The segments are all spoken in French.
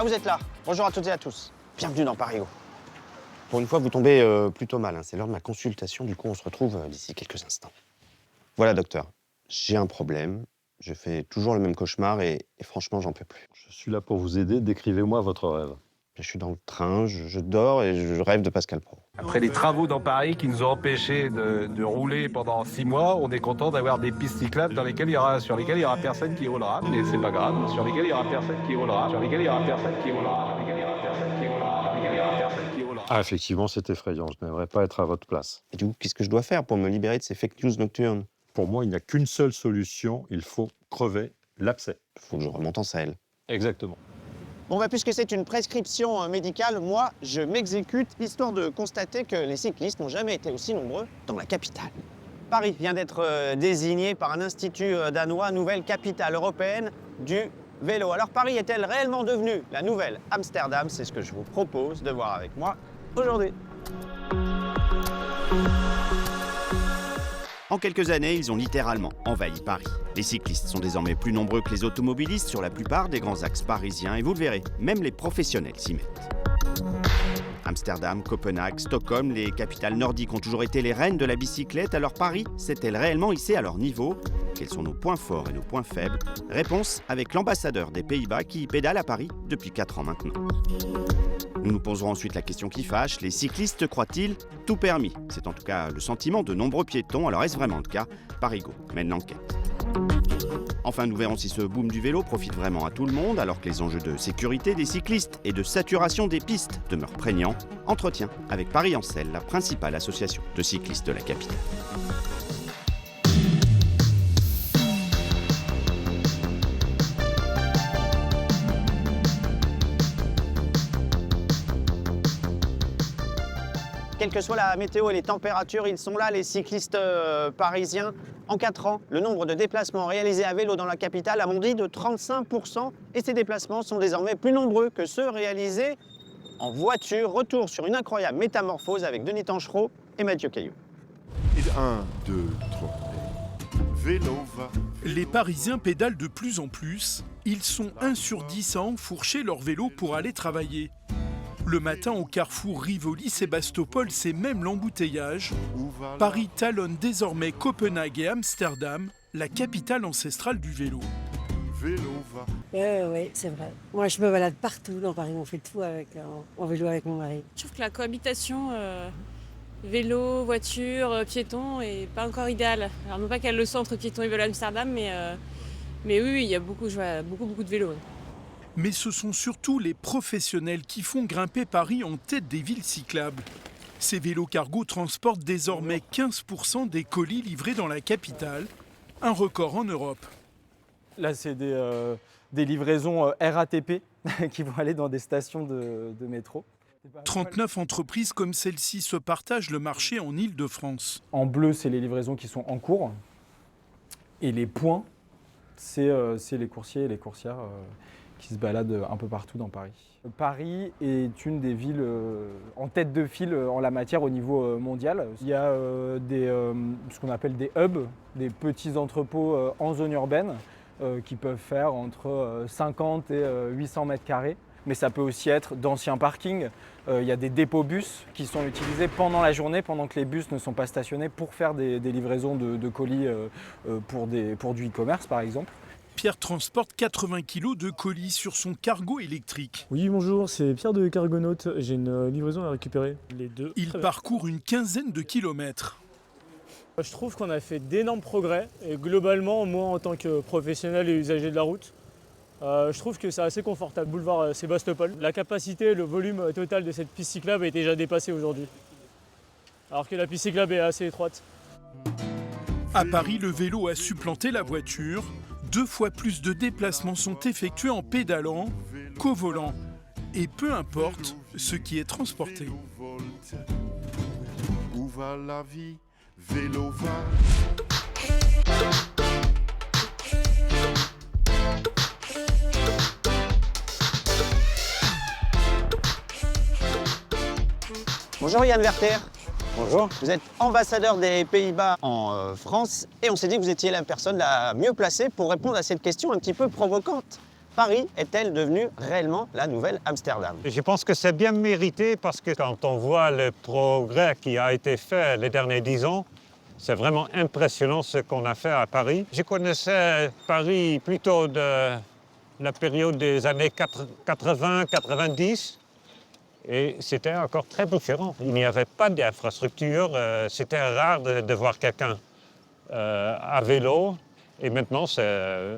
vous êtes là. Bonjour à toutes et à tous. Bienvenue dans Parigo. Pour une fois, vous tombez plutôt mal. Hein. C'est l'heure de ma consultation. Du coup, on se retrouve d'ici quelques instants. Voilà, docteur. J'ai un problème. Je fais toujours le même cauchemar et franchement, j'en peux plus. Je suis là pour vous aider. Décrivez-moi votre rêve. Je suis dans le train, je dors et je rêve de Pascal Praud. Après les travaux dans Paris qui nous ont empêchés de rouler pendant 6 mois, on est content d'avoir des pistes cyclables sur lesquelles il y aura personne qui roulera. Mais c'est pas grave, sur lesquelles il y aura personne qui roulera, sur lesquelles il y aura personne qui roulera, sur lesquelles il y aura personne qui roulera, sur lesquelles il y aura personne qui roulera. Ah, effectivement, c'est effrayant. Je n'aimerais pas être à votre place. Et du coup, qu'est-ce que je dois faire pour me libérer de ces fake news nocturnes? Pour moi, il n'y a qu'une seule solution. Il faut crever l'abcès. Il faut que je remonte en selle. Exactement. Bon, puisque c'est une prescription médicale, moi, je m'exécute, histoire de constater que les cyclistes n'ont jamais été aussi nombreux dans la capitale. Paris vient d'être désigné par un institut danois nouvelle capitale européenne du vélo. Alors Paris est-elle réellement devenue la nouvelle Amsterdam? C'est ce que je vous propose de voir avec moi aujourd'hui. En quelques années, ils ont littéralement envahi Paris. Les cyclistes sont désormais plus nombreux que les automobilistes sur la plupart des grands axes parisiens et vous le verrez, même les professionnels s'y mettent. Amsterdam, Copenhague, Stockholm, les capitales nordiques ont toujours été les reines de la bicyclette, alors Paris s'est-elle réellement hissée à leur niveau? Quels sont nos points forts et nos points faibles? Réponse avec l'ambassadeur des Pays-Bas qui pédale à Paris depuis 4 ans maintenant. Nous nous poserons ensuite la question qui fâche, les cyclistes croient-ils tout permis? C'est en tout cas le sentiment de nombreux piétons, alors est-ce vraiment le cas? Parigo mène l'enquête. Enfin, nous verrons si ce boom du vélo profite vraiment à tout le monde, alors que les enjeux de sécurité des cyclistes et de saturation des pistes demeurent prégnants. Entretien avec Paris en Selle, la principale association de cyclistes de la capitale. Quelle que soit la météo et les températures, ils sont là, les cyclistes parisiens. En 4 ans, le nombre de déplacements réalisés à vélo dans la capitale a bondi de 35% et ces déplacements sont désormais plus nombreux que ceux réalisés en voiture. Retour sur une incroyable métamorphose avec Denis Tanchereau et Mathieu Caillou. 1, 2, 3, vélo va. Les Parisiens pédalent de plus en plus. Ils sont 1 sur 10 à enfourcher leur vélo pour aller travailler. Le matin, au carrefour Rivoli-Sébastopol, c'est même l'embouteillage. Paris talonne désormais Copenhague et Amsterdam, la capitale ancestrale du vélo. Vélo va. Oui, c'est vrai. Moi, je me balade partout dans Paris. On fait tout en vélo avec mon mari. Je trouve que la cohabitation vélo, voiture, piéton est pas encore idéale. Alors non pas qu'elle le soit entre piéton et vélo à Amsterdam, mais oui, il y a beaucoup de vélos. Mais ce sont surtout les professionnels qui font grimper Paris en tête des villes cyclables. Ces vélos cargo transportent désormais 15% des colis livrés dans la capitale, un record en Europe. Là, c'est des livraisons RATP qui vont aller dans des stations de métro. 39 entreprises comme celle-ci se partagent le marché en Île-de-France. En bleu, c'est les livraisons qui sont en cours. Et les points, c'est les coursiers et les coursières qui se baladent un peu partout dans Paris. Paris est une des villes en tête de file en la matière au niveau mondial. Il y a ce qu'on appelle des hubs, des petits entrepôts en zone urbaine qui peuvent faire entre 50 et 800 mètres carrés. Mais ça peut aussi être d'anciens parkings. Il y a des dépôts bus qui sont utilisés pendant la journée, pendant que les bus ne sont pas stationnés, pour faire des livraisons de colis pour du e-commerce par exemple. Pierre transporte 80 kg de colis sur son cargo électrique. Oui, bonjour, c'est Pierre de Cargonaut. J'ai une livraison à récupérer. Les deux. Il parcourt une quinzaine de kilomètres. Je trouve qu'on a fait d'énormes progrès. Et globalement, moi, en tant que professionnel et usager de la route, je trouve que c'est assez confortable. Boulevard Sébastopol. La capacité, le volume total de cette piste cyclable est déjà dépassé aujourd'hui. Alors que la piste cyclable est assez étroite. À Paris, le vélo a supplanté la voiture. 2 fois plus de déplacements sont effectués en pédalant qu'au volant. Et peu importe ce qui est transporté. Où va la vie? Vélo va. Bonjour Yann Werther. Bonjour. Vous êtes ambassadeur des Pays-Bas en France et on s'est dit que vous étiez la personne la mieux placée pour répondre à cette question un petit peu provocante. Paris est-elle devenue réellement la nouvelle Amsterdam? Je pense que c'est bien mérité parce que quand on voit le progrès qui a été fait les derniers 10 ans, c'est vraiment impressionnant ce qu'on a fait à Paris. Je connaissais Paris plutôt de la période des années 80-90 et c'était encore très différent. Il n'y avait pas d'infrastructure, c'était rare de voir quelqu'un à vélo. Et maintenant, c'est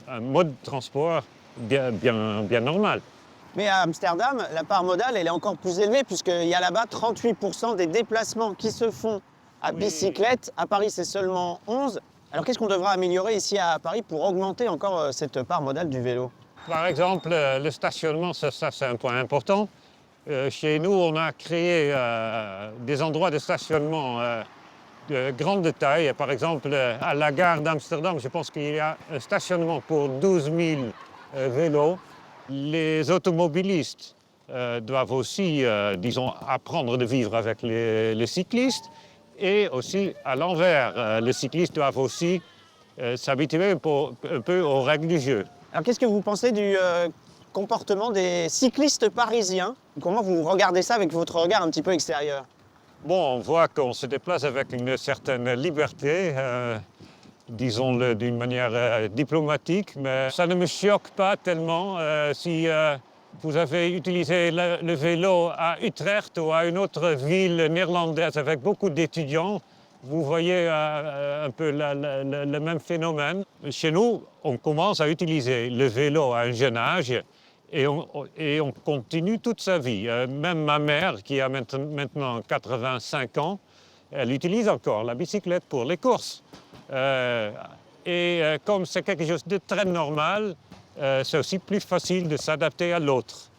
un mode de transport bien normal. Mais à Amsterdam, la part modale, elle est encore plus élevée puisqu'il y a là-bas 38% des déplacements qui se font à bicyclette. À Paris, c'est seulement 11%. Alors qu'est-ce qu'on devra améliorer ici à Paris pour augmenter encore cette part modale du vélo? Par exemple, le stationnement, ça c'est un point important. Chez nous, on a créé des endroits de stationnement de grande taille. Par exemple, à la gare d'Amsterdam, je pense qu'il y a un stationnement pour 12 000 vélos. Les automobilistes doivent aussi, disons, apprendre de vivre avec les cyclistes. Et aussi, à l'envers, les cyclistes doivent aussi s'habituer un peu aux règles du jeu. Alors qu'est-ce que vous pensez du comportement des cyclistes parisiens? Comment vous regardez ça avec votre regard un petit peu extérieur? Bon, on voit qu'on se déplace avec une certaine liberté, disons-le d'une manière diplomatique, mais ça ne me choque pas tellement. Si vous avez utilisé le vélo à Utrecht ou à une autre ville néerlandaise avec beaucoup d'étudiants, vous voyez un peu le même phénomène. Chez nous, on commence à utiliser le vélo à un jeune âge. Et on continue toute sa vie. Même ma mère, qui a maintenant 85 ans, elle utilise encore la bicyclette pour les courses. Comme c'est quelque chose de très normal, c'est aussi plus facile de s'adapter à l'autre.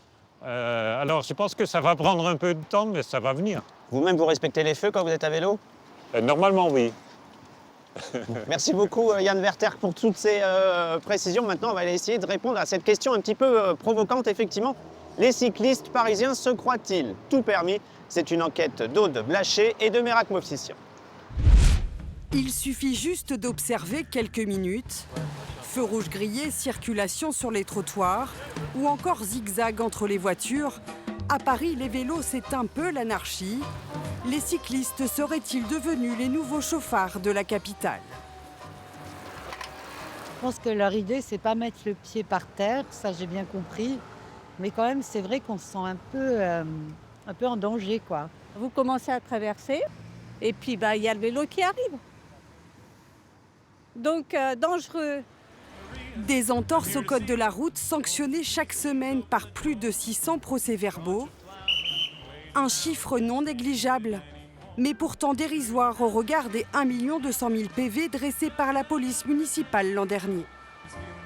Alors je pense que ça va prendre un peu de temps, mais ça va venir. Vous-même, vous respectez les feux quand vous êtes à vélo? Normalement, oui. Merci beaucoup Yann Werter pour toutes ces précisions. Maintenant, on va essayer de répondre à cette question un petit peu provocante. Effectivement, les cyclistes parisiens se croient-ils tout permis? C'est une enquête d'Aude Blaché et de Merak Movsisyan. Il suffit juste d'observer quelques minutes. Feux rouges grillés, circulation sur les trottoirs ou encore zigzag entre les voitures. À Paris, les vélos, c'est un peu l'anarchie. Les cyclistes seraient-ils devenus les nouveaux chauffards de la capitale? Je pense que leur idée, c'est pas mettre le pied par terre, ça j'ai bien compris. Mais quand même, c'est vrai qu'on se sent un peu en danger, quoi. Vous commencez à traverser et puis il y a le vélo qui arrive. Donc dangereux. Des entorses au code de la route sanctionnées chaque semaine par plus de 600 procès-verbaux. Un chiffre non négligeable, mais pourtant dérisoire au regard des 1 200 000 PV dressés par la police municipale l'an dernier.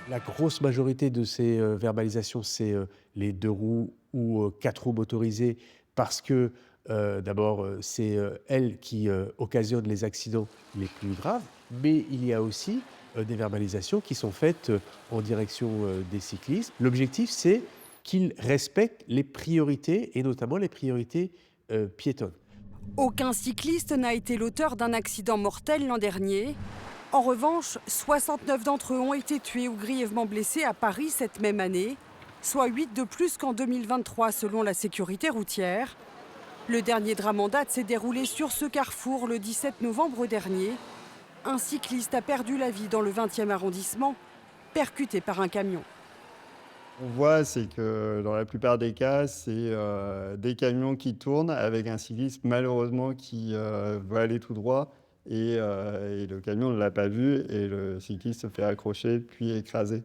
La grosse majorité de ces verbalisations, c'est les 2 roues ou 4 roues motorisées, parce que d'abord, c'est elles qui occasionnent les accidents les plus graves, mais il y a aussi des verbalisations qui sont faites en direction des cyclistes. L'objectif, c'est qu'ils respectent les priorités, et notamment les priorités piétonnes. Aucun cycliste n'a été l'auteur d'un accident mortel l'an dernier. En revanche, 69 d'entre eux ont été tués ou grièvement blessés à Paris cette même année, soit 8 de plus qu'en 2023 selon la sécurité routière. Le dernier drame en date s'est déroulé sur ce carrefour le 17 novembre dernier. Un cycliste a perdu la vie dans le 20e arrondissement, percuté par un camion. On voit, c'est que dans la plupart des cas, c'est des camions qui tournent avec un cycliste malheureusement qui veut aller tout droit et le camion ne l'a pas vu et le cycliste se fait accrocher puis écraser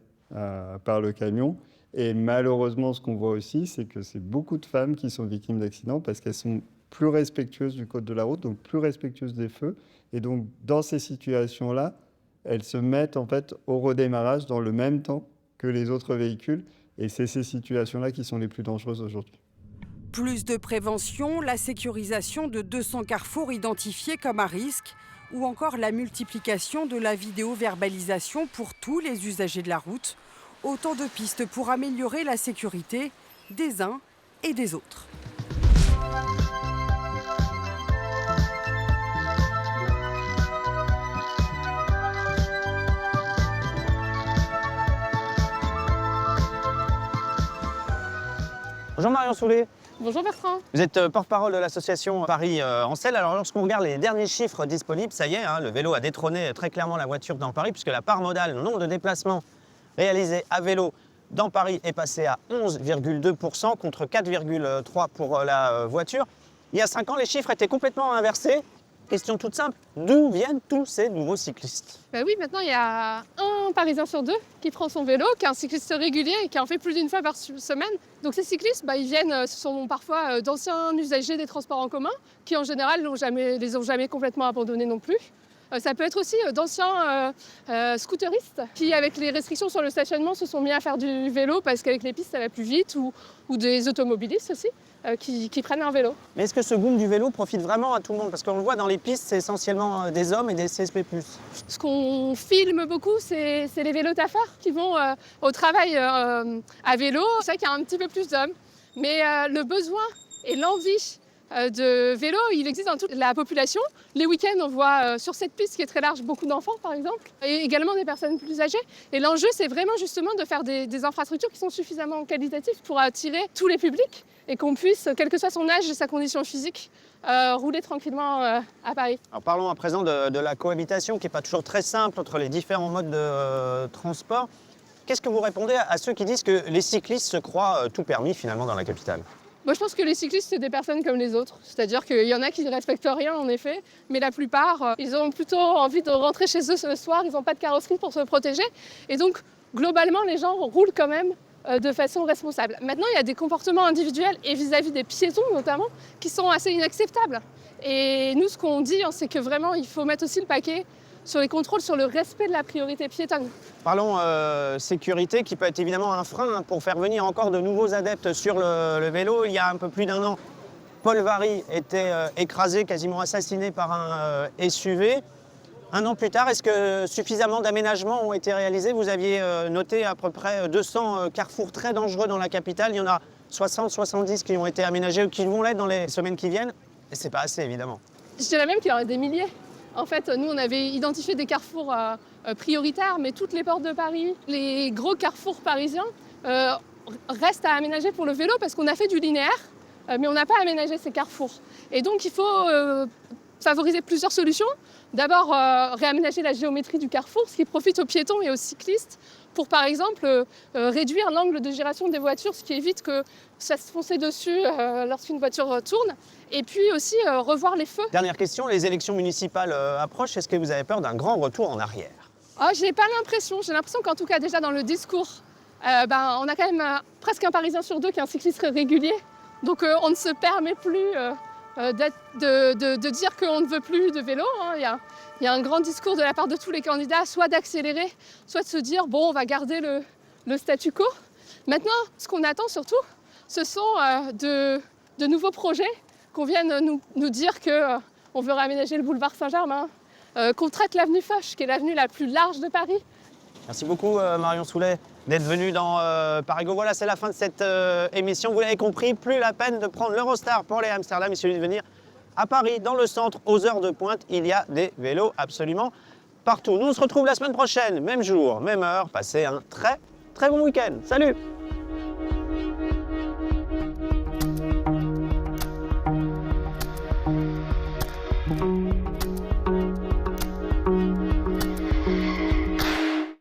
par le camion. Et malheureusement, ce qu'on voit aussi, c'est que c'est beaucoup de femmes qui sont victimes d'accidents parce qu'elles sont plus respectueuses du code de la route, donc plus respectueuses des feux. Et donc, dans ces situations-là, elles se mettent en fait au redémarrage dans le même temps que les autres véhicules. Et c'est ces situations-là qui sont les plus dangereuses aujourd'hui. Plus de prévention, la sécurisation de 200 carrefours identifiés comme à risque, ou encore la multiplication de la vidéo-verbalisation pour tous les usagers de la route. Autant de pistes pour améliorer la sécurité des uns et des autres. Bonjour Marion Soulet. Bonjour Bertrand. Vous êtes porte-parole de l'association Paris en selle. Alors lorsqu'on regarde les derniers chiffres disponibles, ça y est, le vélo a détrôné très clairement la voiture dans Paris, puisque la part modale, le nombre de déplacements réalisés à vélo dans Paris est passé à 11,2% contre 4,3% pour la voiture. Il y a 5 ans, les chiffres étaient complètement inversés. Question toute simple, d'où viennent tous ces nouveaux cyclistes? Oui, maintenant il y a un Parisien sur 2 qui prend son vélo, qui est un cycliste régulier et qui en fait plus d'une fois par semaine. Donc ces cyclistes, ils viennent, ce sont parfois d'anciens usagers des transports en commun, qui en général les ont jamais complètement abandonnés non plus. Ça peut être aussi d'anciens scooteristes qui, avec les restrictions sur le stationnement, se sont mis à faire du vélo parce qu'avec les pistes, ça va plus vite, ou des automobilistes aussi qui prennent un vélo. Mais est-ce que ce boom du vélo profite vraiment à tout le monde? Parce qu'on le voit dans les pistes, c'est essentiellement des hommes et des CSP+. Ce qu'on filme beaucoup, c'est les vélos tafards qui vont au travail à vélo. C'est vrai qu'il y a un petit peu plus d'hommes, mais le besoin et l'envie de vélo, il existe dans toute la population. Les week-ends, on voit sur cette piste qui est très large beaucoup d'enfants, par exemple, et également des personnes plus âgées. Et l'enjeu, c'est vraiment justement de faire des infrastructures qui sont suffisamment qualitatives pour attirer tous les publics et qu'on puisse, quel que soit son âge et sa condition physique, rouler tranquillement à Paris. Alors parlons à présent de la cohabitation qui n'est pas toujours très simple entre les différents modes de transport. Qu'est-ce que vous répondez à ceux qui disent que les cyclistes se croient tout permis finalement dans la capitale? Moi, je pense que les cyclistes, c'est des personnes comme les autres. C'est-à-dire qu'il y en a qui ne respectent rien, en effet, mais la plupart, ils ont plutôt envie de rentrer chez eux ce soir, ils n'ont pas de carrosserie pour se protéger. Et donc, globalement, les gens roulent quand même de façon responsable. Maintenant, il y a des comportements individuels et vis-à-vis des piétons, notamment, qui sont assez inacceptables. Et nous, ce qu'on dit, c'est que vraiment, il faut mettre aussi le paquet sur les contrôles, sur le respect de la priorité piétonne. Parlons sécurité, qui peut être évidemment un frein pour faire venir encore de nouveaux adeptes sur le vélo. Il y a un peu plus d'1 an, Paul Varry était écrasé, quasiment assassiné par un SUV. 1 an plus tard, est-ce que suffisamment d'aménagements ont été réalisés? Vous aviez noté à peu près 200 carrefours très dangereux dans la capitale. Il y en a 60-70 qui ont été aménagés ou qui vont l'être dans les semaines qui viennent. Et c'est pas assez, évidemment. Je dirais même qu'il y en a des milliers. En fait, nous, on avait identifié des carrefours prioritaires, mais toutes les portes de Paris, les gros carrefours parisiens, restent à aménager pour le vélo parce qu'on a fait du linéaire, mais on n'a pas aménagé ces carrefours. Et donc, il faut favoriser plusieurs solutions. D'abord, réaménager la géométrie du carrefour, ce qui profite aux piétons et aux cyclistes, pour par exemple réduire l'angle de giration des voitures, ce qui évite que ça se fonce dessus lorsqu'une voiture tourne. Et puis aussi revoir les feux. Dernière question, les élections municipales approchent. Est-ce que vous avez peur d'un grand retour en arrière? J'ai pas l'impression. J'ai l'impression qu'en tout cas déjà dans le discours, on a quand même presque un Parisien sur 2 qui est un cycliste régulier. Donc on ne se permet plus de dire qu'on ne veut plus de vélo. Il y a un grand discours de la part de tous les candidats, soit d'accélérer, soit de se dire bon, on va garder le statu quo. Maintenant, ce qu'on attend surtout, ce sont de nouveaux projets, qu'on vienne nous dire qu'on veut réaménager le boulevard Saint-Germain, qu'on traite l'avenue Foch, qui est l'avenue la plus large de Paris. Merci beaucoup Marion Soulet d'être venue dans Parigo. Voilà, c'est la fin de cette émission. Vous l'avez compris, plus la peine de prendre l'Eurostar pour aller à Amsterdam, il suffit de venir à Paris, dans le centre, aux heures de pointe. Il y a des vélos absolument partout. Nous, on se retrouve la semaine prochaine, même jour, même heure. Passez un très bon week-end. Salut!